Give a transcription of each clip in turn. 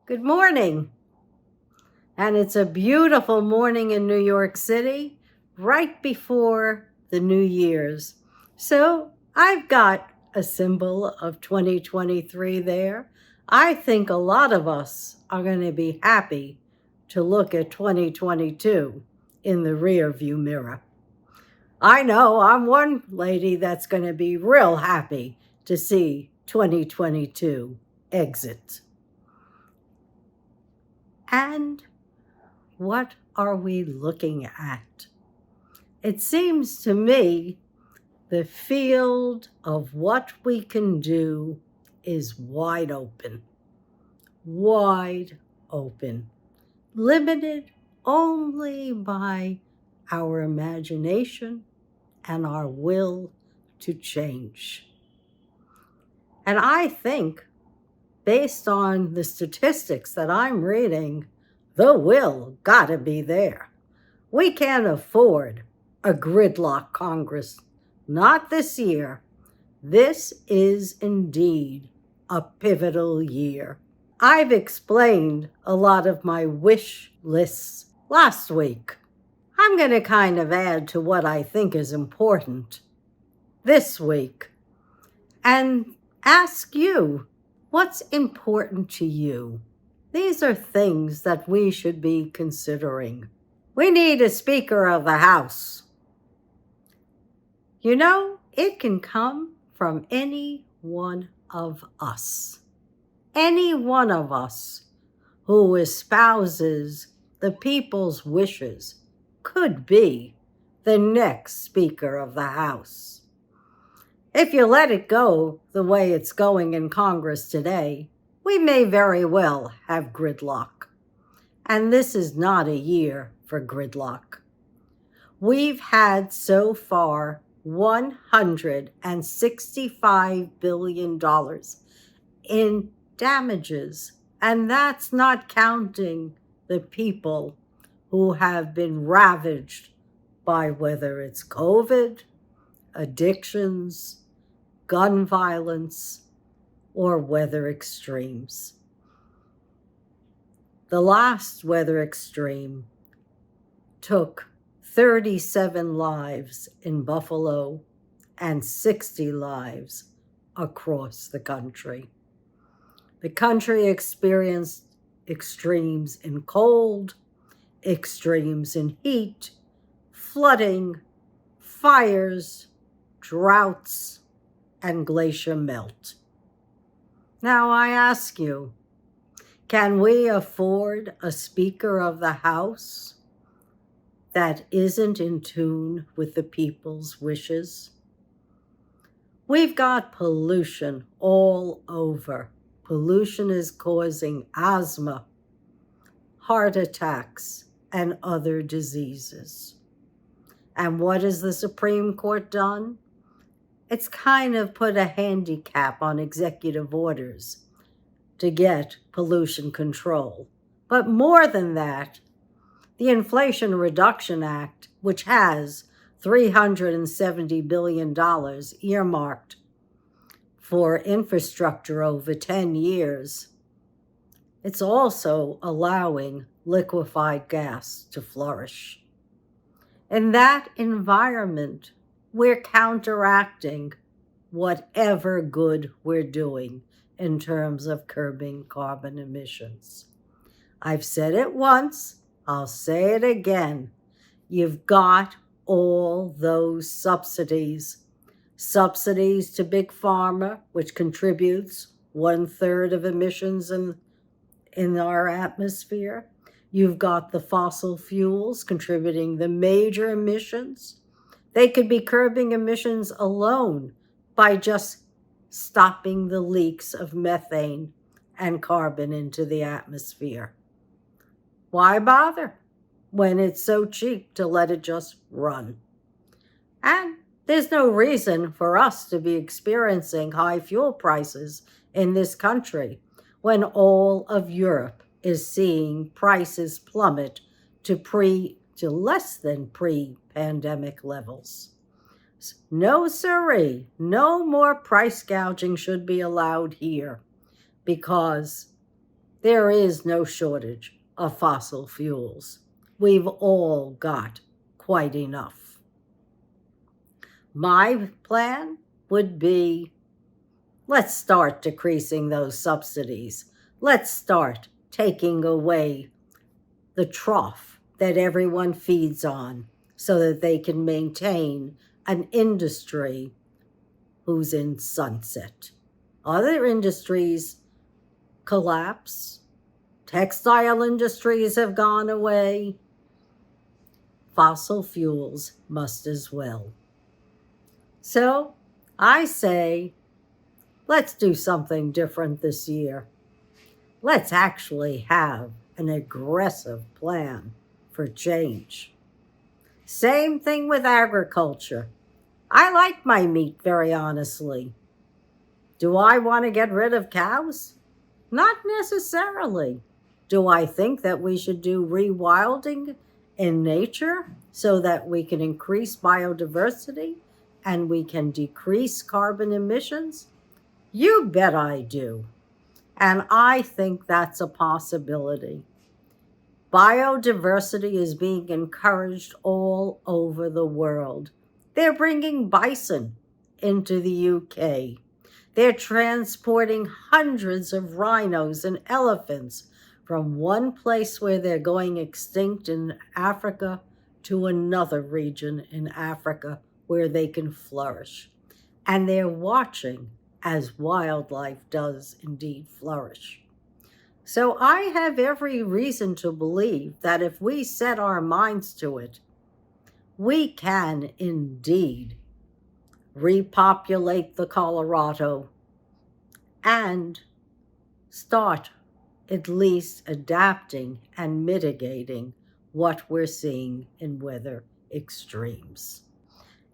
Good morning. And it's a beautiful morning in New York City, right before the New Year's. So I've got a symbol of 2023 there. I think a lot of us are going to be happy to look at 2022 in the rear view mirror. I know I'm one lady that's going to be real happy to see 2022 exit. And what are we looking at? It seems to me the field of what we can do is wide open, limited only by our imagination and our will to change. And I think, based on the statistics that I'm reading, the will gotta be there. We can't afford a gridlock Congress. Not this year. This is indeed a pivotal year. I've explained a lot of my wish lists last week. I'm going to kind of add to what I think is important this week and ask you, what's important to you? These are things that we should be considering. We need a Speaker of the House. You know, it can come from any one of us. Any one of us who espouses the people's wishes could be the next Speaker of the House. If you let it go the way it's going in Congress today, we may very well have gridlock. And this is not a year for gridlock. We've had so far $165 billion in damages, and that's not counting the people who have been ravaged by whether it's COVID, addictions, gun violence, or weather extremes. The last weather extreme took 37 lives in Buffalo and 60 lives across the country. The country experienced extremes in cold, extremes in heat, flooding, fires, droughts, and glacier melt. Now I ask you, can we afford a Speaker of the House that isn't in tune with the people's wishes? We've got pollution all over. Pollution is causing asthma, heart attacks, and other diseases. And what has the Supreme Court done? It's kind of put a handicap on executive orders to get pollution control. But more than that, the Inflation Reduction Act, which has $370 billion earmarked for infrastructure over 10 years, it's also allowing liquefied gas to flourish. In that environment, we're counteracting whatever good we're doing in terms of curbing carbon emissions. I've said it once, I'll say it again. You've got all those subsidies to Big Pharma, which contributes 1/3 of emissions in our atmosphere. You've got the fossil fuels contributing the major emissions. They could be curbing emissions alone by just stopping the leaks of methane and carbon into the atmosphere. Why bother when it's so cheap to let it just run? And there's no reason for us to be experiencing high fuel prices in this country when all of Europe is seeing prices plummet to less than pre-pandemic levels. No siree, no more price gouging should be allowed here, because there is no shortage of fossil fuels. We've all got quite enough. My plan would be, let's start decreasing those subsidies. Let's start taking away the trough that everyone feeds on so that they can maintain an industry who's in sunset. Other industries collapse. Textile industries have gone away. Fossil fuels must as well. So I say, let's do something different this year. Let's actually have an aggressive plan for change. Same thing with agriculture. I like my meat, very honestly. Do I want to get rid of cows? Not necessarily. Do I think that we should do rewilding in nature so that we can increase biodiversity and we can decrease carbon emissions? You bet I do. And I think that's a possibility. Biodiversity is being encouraged all over the world. They're bringing bison into the UK. They're transporting hundreds of rhinos and elephants from one place where they're going extinct in Africa to another region in Africa where they can flourish. And they're watching as wildlife does indeed flourish. So I have every reason to believe that if we set our minds to it, we can indeed repopulate the Colorado and start at least adapting and mitigating what we're seeing in weather extremes.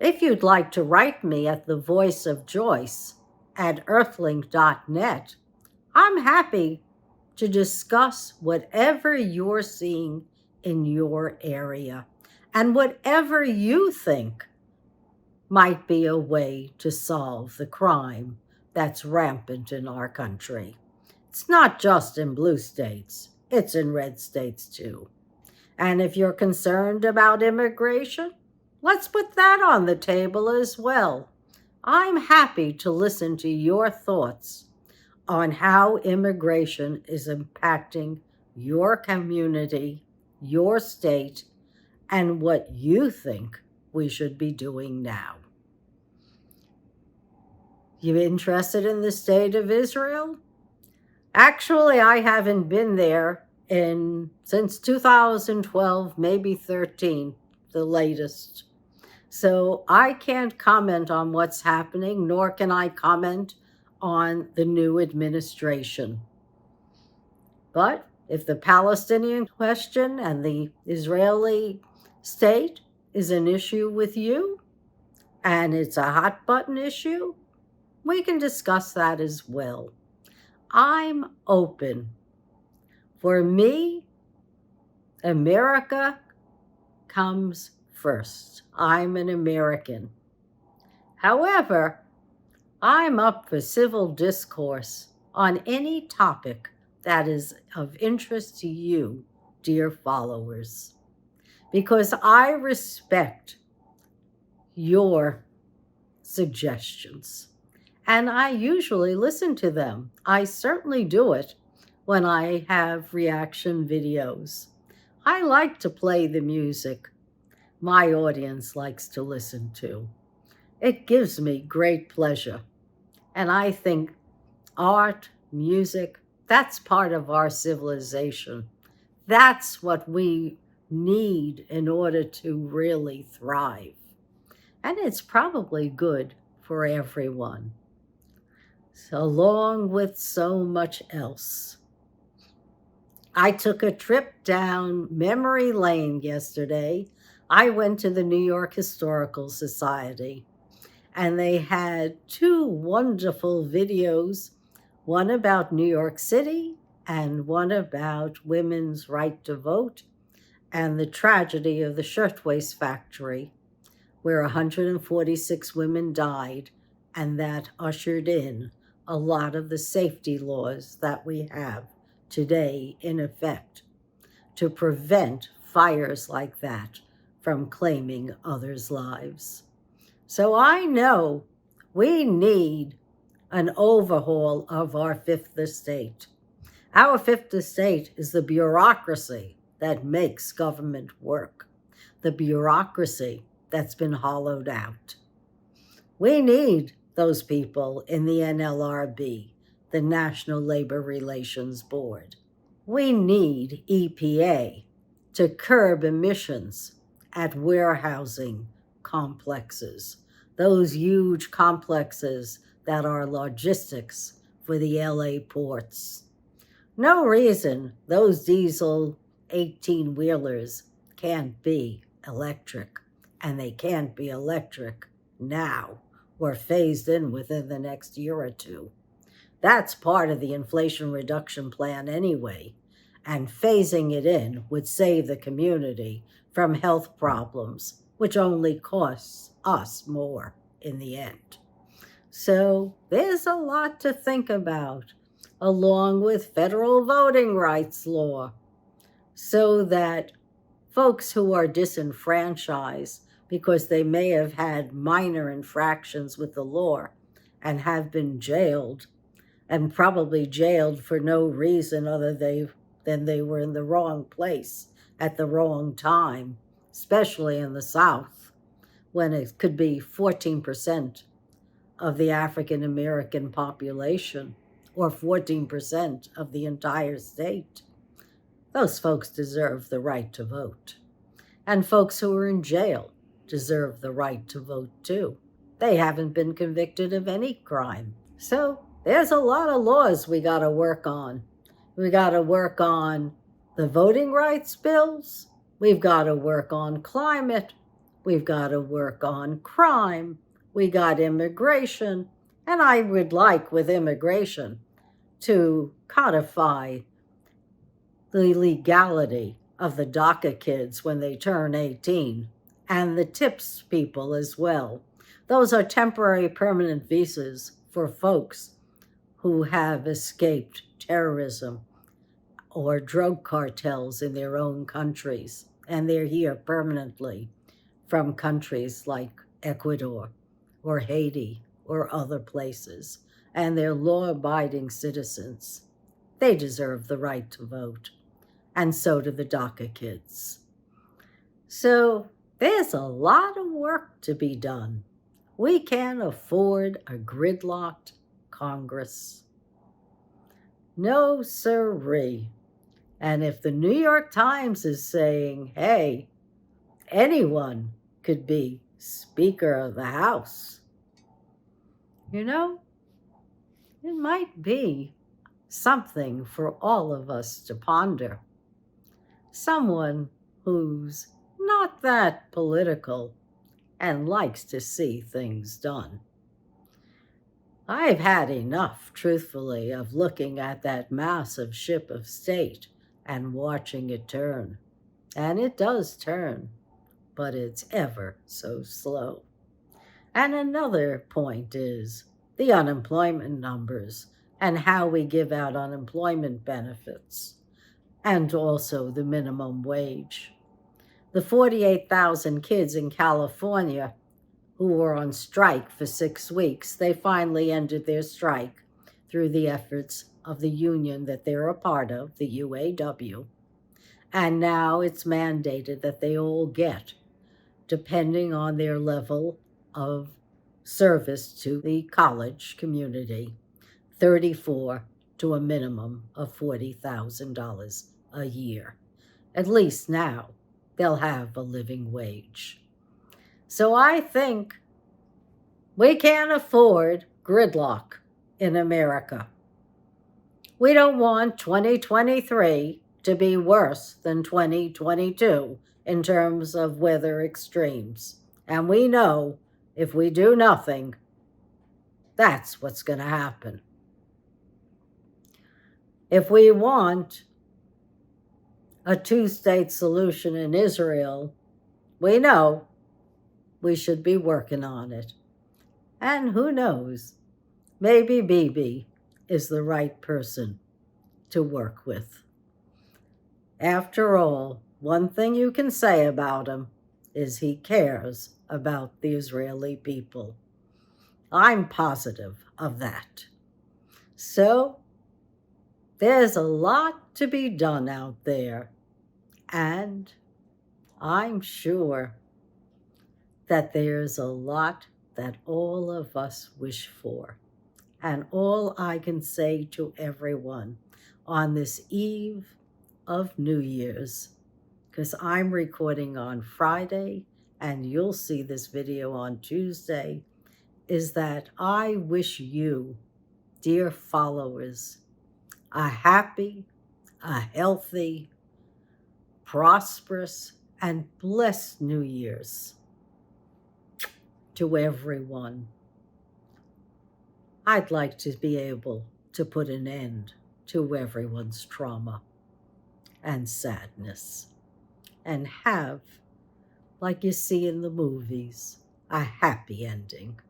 If you'd like to write me at the Voice of Joyce at earthlink.net, I'm happy to discuss whatever you're seeing in your area and whatever you think might be a way to solve the crime that's rampant in our country. It's not just in blue states, it's in red states too. And if you're concerned about immigration, let's put that on the table as well. I'm happy to listen to your thoughts on how immigration is impacting your community, your state, and what you think we should be doing now. You interested in the state of Israel? Actually, I haven't been there since 2012, maybe 13, the latest. So I can't comment on what's happening, nor can I comment on the new administration. But if the Palestinian question and the Israeli state is an issue with you, and it's a hot button issue, we can discuss that as well. I'm open. For me, America comes first. I'm an American. However, I'm up for civil discourse on any topic that is of interest to you, dear followers, because I respect your suggestions. And I usually listen to them. I certainly do it when I have reaction videos. I like to play the music my audience likes to listen to. It gives me great pleasure. And I think art, music, that's part of our civilization. That's what we need in order to really thrive. And it's probably good for everyone, along with so much else. I took a trip down memory lane yesterday. I went to the New York Historical Society, and they had two wonderful videos, one about New York City and one about women's right to vote and the tragedy of the shirtwaist factory, where 146 women died, and that ushered in a lot of the safety laws that we have today in effect to prevent fires like that from claiming others' lives. So I know we need an overhaul of our fifth estate. Our fifth estate is the bureaucracy that makes government work, the bureaucracy that's been hollowed out. We need those people in the NLRB, the National Labor Relations Board. We need EPA to curb emissions at warehousing complexes, those huge complexes that are logistics for the LA ports. No reason those diesel 18-wheelers can't be electric, and they can't be electric now or phased in within the next year or two. That's part of the Inflation Reduction Plan anyway, and phasing it in would save the community from health problems, which only costs us more in the end. So there's a lot to think about, along with federal voting rights law, so that folks who are disenfranchised because they may have had minor infractions with the law and have been jailed, and probably jailed for no reason other than they were in the wrong place at the wrong time, especially in the South, when it could be 14% of the African American population or 14% of the entire state. Those folks deserve the right to vote. And folks who are in jail deserve the right to vote too. They haven't been convicted of any crime. So there's a lot of laws we got to work on. We got to work on the voting rights bills. We've got to work on climate. We've got to work on crime. We got immigration. And I would like, with immigration, to codify the legality of the DACA kids when they turn 18, and the TIPS people as well. Those are temporary permanent visas for folks who have escaped terrorism or drug cartels in their own countries, and they're here permanently from countries like Ecuador or Haiti or other places, and they're law-abiding citizens. They deserve the right to vote, and so do the DACA kids. So there's a lot of work to be done. We can't afford a gridlocked Congress. No sirree. And if the New York Times is saying, hey, anyone could be Speaker of the House, you know, it might be something for all of us to ponder. Someone who's not that political and likes to see things done. I've had enough, truthfully, of looking at that massive ship of state and watching it turn. And it does turn, but it's ever so slow. And another point is the unemployment numbers and how we give out unemployment benefits, and also the minimum wage. The 48,000 kids in California who were on strike for 6 weeks, they finally ended their strike through the efforts of the union that they're a part of, the UAW. And now it's mandated that they all get, depending on their level of service to the college community, $34,000 to a minimum of $40,000 a year. At least now they'll have a living wage. So I think we can't afford gridlock in America. We don't want 2023 to be worse than 2022 in terms of weather extremes. And we know if we do nothing, that's what's going to happen. If we want a two-state solution in Israel, we know we should be working on it. And who knows, maybe Bibi is the right person to work with. After all, one thing you can say about him is he cares about the Israeli people. I'm positive of that. So, there's a lot to be done out there, and I'm sure that there's a lot that all of us wish for. And all I can say to everyone on this eve of New Year's, because I'm recording on Friday and you'll see this video on Tuesday, is that I wish you, dear followers, a happy, a healthy, prosperous, and blessed New Year's to everyone. I'd like to be able to put an end to everyone's trauma and sadness and have, like you see in the movies, a happy ending.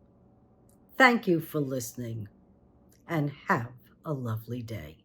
Thank you for listening and have a lovely day.